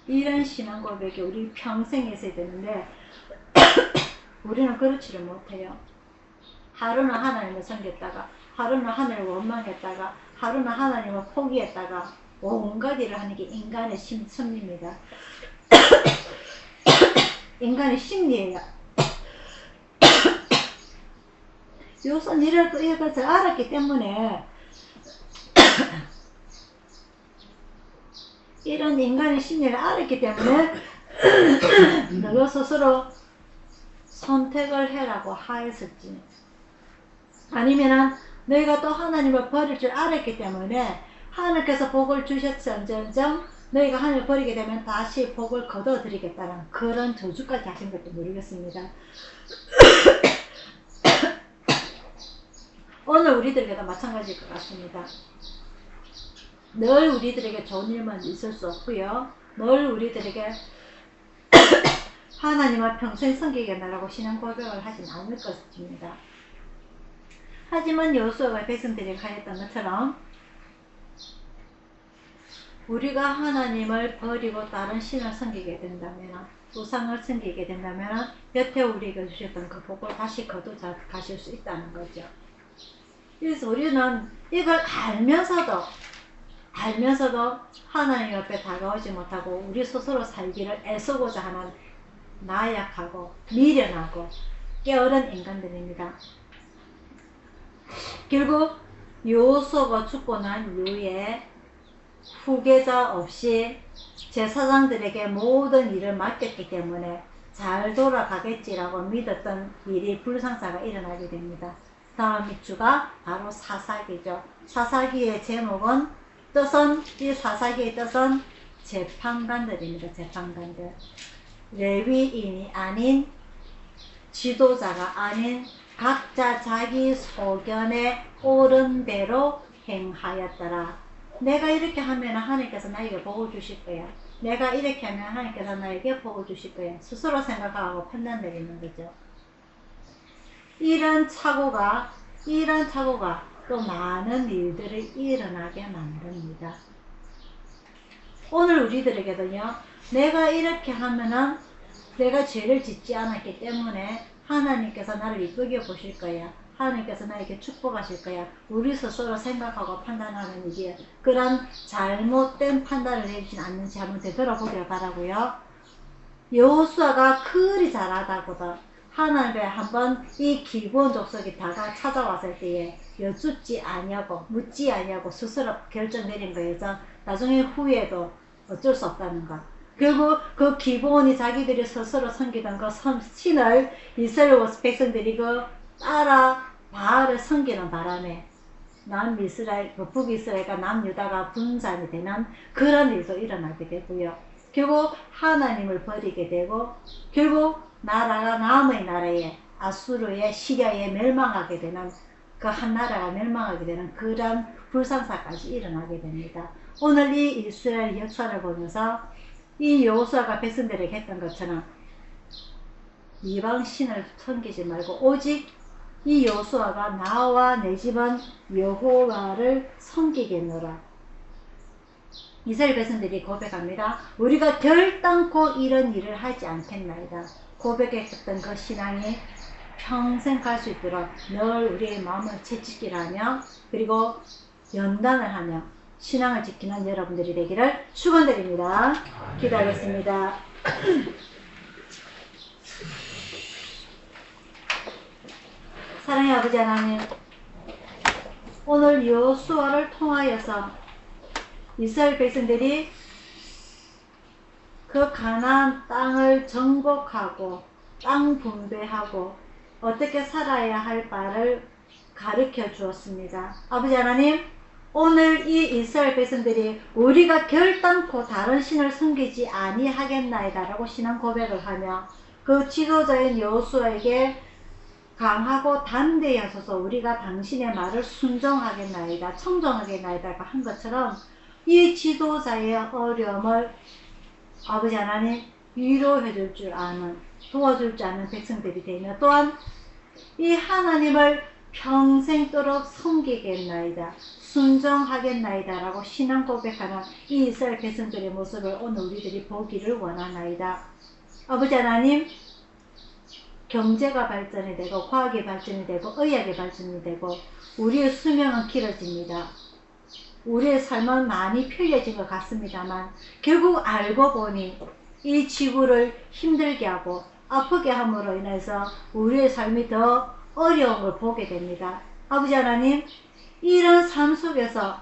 Speaker 1: 이런 신앙 고백이 우리 평생에 있어야 되는데 우리는 그렇지를 못해요. 하루는 하나님을 섬겼다가, 하루는 하늘을 원망했다가, 하루는 하나님을 포기했다가 온갖 일을 하는 게 인간의 심리입니다. 인간의 심리예요. 요선 이럴 것을 알았기 때문에 이런 인간의 심리를 알았기 때문에 너가 스스로 선택을 해라고 하였을지, 아니면은 너희가 또 하나님을 버릴 줄 알았기 때문에 하나님께서 복을 주셨을지언정 너희가 하나님을 버리게 되면 다시 복을 거둬드리겠다는 그런 저주까지 하신 것도 모르겠습니다. 오늘 우리들에게도 마찬가지일 것 같습니다. 늘 우리들에게 좋은 일만 있을 수 없고요. 늘 우리들에게 하나님을 평생 섬기겠다라고 신앙 고백을 하진 않을 것입니다. 하지만 여호수아가 백성들에게 하였던 것처럼 우리가 하나님을 버리고 다른 신을 섬기게 된다면, 우상을 섬기게 된다면 여태 우리에게 주셨던 그 복을 다시 거둬가실 수 있다는 거죠. 그래서 우리는 이걸 알면서도 하나님 옆에 다가오지 못하고 우리 스스로 살기를 애쓰고자 하는 나약하고 미련하고 게으른 인간들입니다. 결국 여호수아가 죽고 난 이후에 후계자 없이 제사장들에게 모든 일을 맡겼기 때문에 잘 돌아가겠지라고 믿었던 일이 불상사가 일어나게 됩니다. 다음 주가 바로 사사기죠. 사사기의 제목은 이 사사기의 뜻은 재판관들입니다. 재판관들. 레위인이 아닌, 지도자가 아닌 각자 자기 소견에 옳은 대로 행하였더라. 내가 이렇게 하면 하나님께서 나에게 복을 주실 거야. 내가 이렇게 하면 하나님께서 나에게 복을 주실 거야. 스스로 생각하고 판단 내리는 거죠. 이런 착오가 또 많은 일들을 일어나게 만듭니다. 오늘 우리들에게도요, 내가 이렇게 하면은 내가 죄를 짓지 않았기 때문에 하나님께서 나를 이쁘게 보실 거야. 하나님께서 나에게 축복하실 거야. 우리 스스로 생각하고 판단하는 일이에요. 그런 잘못된 판단을 내리진 않는지 한번 되돌아보길 바라고요. 여호수아가 그리 잘하다고도 하나님께 한번 이 기브온 족속이 다가 찾아왔을 때에 여쭙지 아니하고 묻지 아니하고 스스로 결정 내린 거예요. 나중에 후회도 어쩔 수 없다는 것. 결국 그 기브온이 자기들이 스스로 섬기던 그 신을 이스라엘 백성들이 그 따라 바알을 섬기는 바람에 남이스라엘, 북이스라엘과 남유다가 분산이 되는 그런 일도 일어나게 되고요. 결국 하나님을 버리게 되고 결국 나라가 남의 나라에 아수르에 시리아에 멸망하게 되는 그 한 나라가 멸망하게 되는 그런 불상사까지 일어나게 됩니다. 오늘 이 이스라엘 역사를 보면서 이 여호수아가 백성들에게 했던 것처럼 이방 신을 섬기지 말고 오직 이 여호수아가 나와 내 집은 여호와를 섬기겠노라. 이스라엘 백성들이 고백합니다. 우리가 결단코 이런 일을 하지 않겠나이다. 고백했던 그 신앙이 평생 갈 수 있도록 늘 우리의 마음을 채찍질 하며 그리고 연단을 하며 신앙을 지키는 여러분들이 되기를 축원드립니다. 기도하겠습니다. 사랑의 아버지 하나님, 오늘 여호수아를 통하여서 이스라엘 백성들이 그 가나안 땅을 정복하고 땅 분배하고 어떻게 살아야 할 바를 가르쳐 주었습니다. 아버지 하나님, 오늘 이 이스라엘 백성들이 우리가 결단코 다른 신을 섬기지 아니하겠나이다 라고 신앙 고백을 하며 그 지도자인 여호수아에게 강하고 담대히 하소서 우리가 당신의 말을 순종하겠나이다 청종하겠나이다 한 것처럼 이 지도자의 어려움을 아버지 하나님 위로해 줄 줄 아는 도와줄 줄 아는 백성들이 되며 또한 이 하나님을 평생도록 섬기겠나이다 순종하겠나이다 라고 신앙 고백하는 이 이스라엘 백성들의 모습을 오늘 우리들이 보기를 원하나이다. 아버지 하나님, 경제가 발전이 되고 과학이 발전이 되고 의학이 발전이 되고 우리의 수명은 길어집니다. 우리의 삶은 많이 편리해진 것 같습니다만 결국 알고 보니 이 지구를 힘들게 하고 아프게 함으로 인해서 우리의 삶이 더 어려운 걸 보게 됩니다. 아버지 하나님, 이런 삶 속에서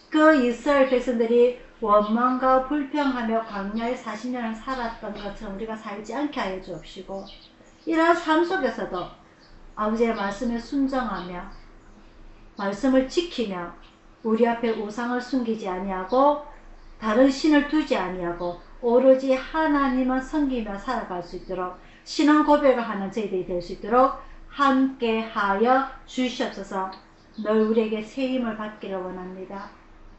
Speaker 1: 그 이스라엘 백성들이 원망과 불평하며 광야에 40년을 살았던 것처럼 우리가 살지 않게 하여 주옵시고 이러한 삶 속에서도 아버지의 말씀에 순종하며 말씀을 지키며 우리 앞에 우상을 숨기지 아니하고 다른 신을 두지 아니하고 오로지 하나님만 섬기며 살아갈 수 있도록 신앙 고백을 하는 저희들이 될 수 있도록 함께 하여 주시옵소서. 늘 우리에게 새 힘을 받기를 원합니다.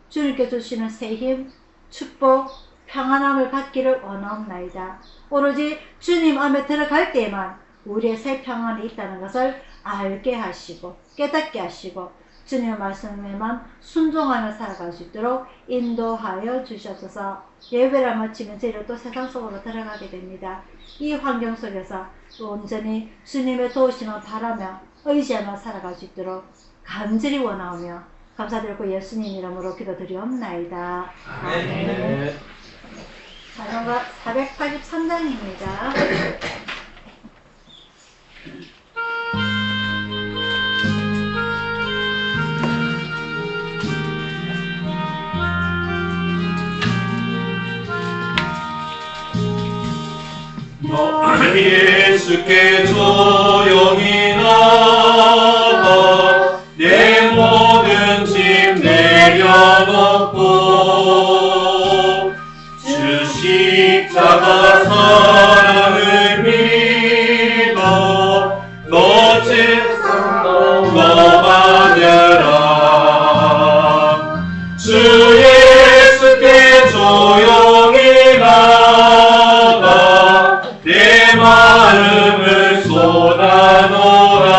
Speaker 1: 주님께 주시는 새 힘, 축복, 평안함을 받기를 원하옵나이다. 오로지 주님 안에 들어갈 때에만 우리의 새 평안이 있다는 것을 알게 하시고 깨닫게 하시고 주님의 말씀에만 순종하며 살아갈 수 있도록 인도하여 주시옵소서. 예배를 마치면 저희를 또 세상 속으로 들어가게 됩니다. 이 환경 속에서 온전히 주님의 도우심을 바라며 의지하며 살아갈 수 있도록 간절히 원하오며 감사드리고 예수님 이름으로 기도드리옵나이다. 아멘. 찬송가 483장입니다.
Speaker 2: 예수께 조용히 나가 내 모든 짐 내려놓고 주 십자가 사랑을 믿어 너 죄성 넘어가느라 주 예수께 조용히 나가 내 마음을 쏟아놓으라.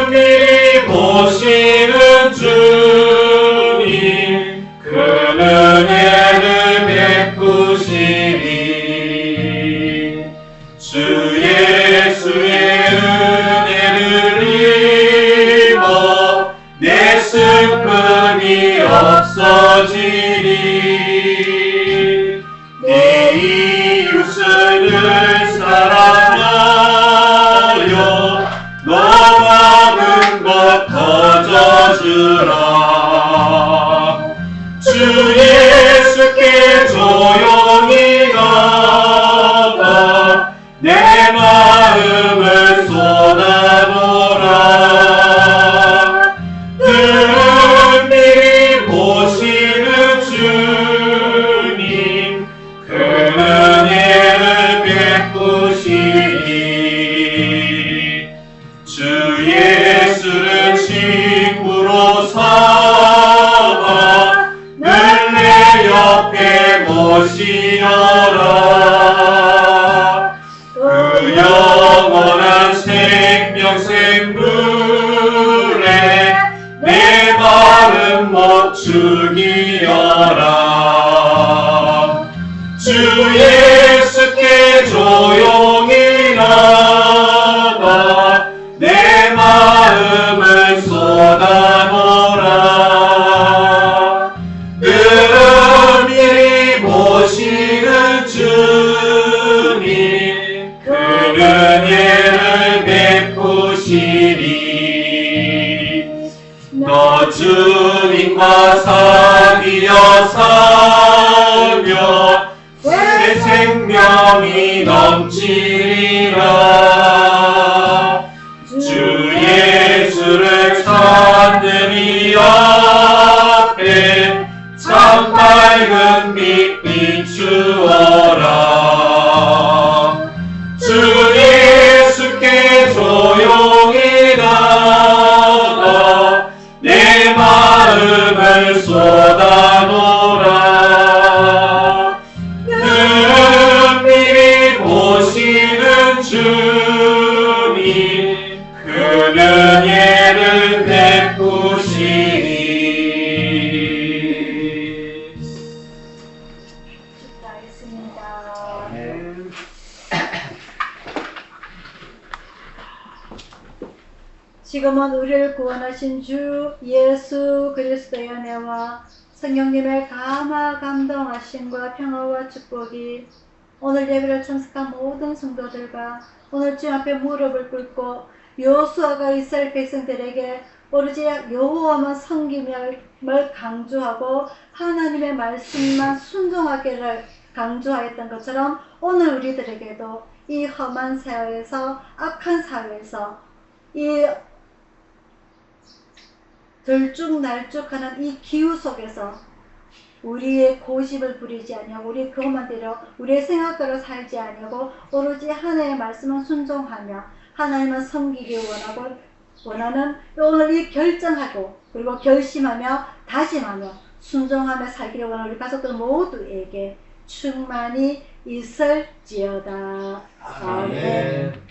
Speaker 2: 은밀히 보시는 주님 그 은혜를 베푸시리. 주 예수의 은혜를 입어 내 슬픔이 없어지리. 네 이웃을 사랑하여 너 많은 것 거저주라. 주 예수께 조용히 나가 내 마음을 쏟아놓으라. 은밀히 보시는 주님 그 은혜를 베푸시리. 주 예수를 친구로 삼아 늘 내 옆에 모시어라. 그 영원한 생명샘 물에 내 마음 못 죽이어라. 주 예수께 조용히 나가 내 마음을 쏟아놓으라. 은밀히 보시는 주님 그 은혜를 베푸시리. 너 주님과 사귀어 살며 새 생명이 넘치리라. 주 예수를 찾는 이 앞에 참 밝은 빛 비추어라. 주 예수께 조용히 나가 내 마음을 쏟아놓으라. 은밀히 보시는 주님 그 은혜를 베푸시리.
Speaker 1: 축하했습니다. 지금은 우리를 구원하신 주 예수 그리스도의 은혜와 성령님의 감화 감동하심과 평화와 축복이 오늘 예배를 참석한 모든 성도들과 오늘 주님 앞에 무릎을 꿇고 여호수아가 이스라엘 백성들에게 오로지 여호와만 섬김을 강조하고 하나님의 말씀만 순종하기를 강조하였던 것처럼 오늘 우리들에게도 이 험한 사회에서 악한 사회에서 이 들쭉날쭉하는 이 기후 속에서 우리의 고집을 부리지 아니하고 우리의 그것만대로 우리의 생각대로 살지 아니하고 오로지 하나님의 말씀을 순종하며 하나님을 섬기기 원하는 오늘 이 결정하고 그리고 결심하며 다짐하며 순종하며 살기를 원하는 우리 가족들 모두에게 충만히 있을지어다. 아멘.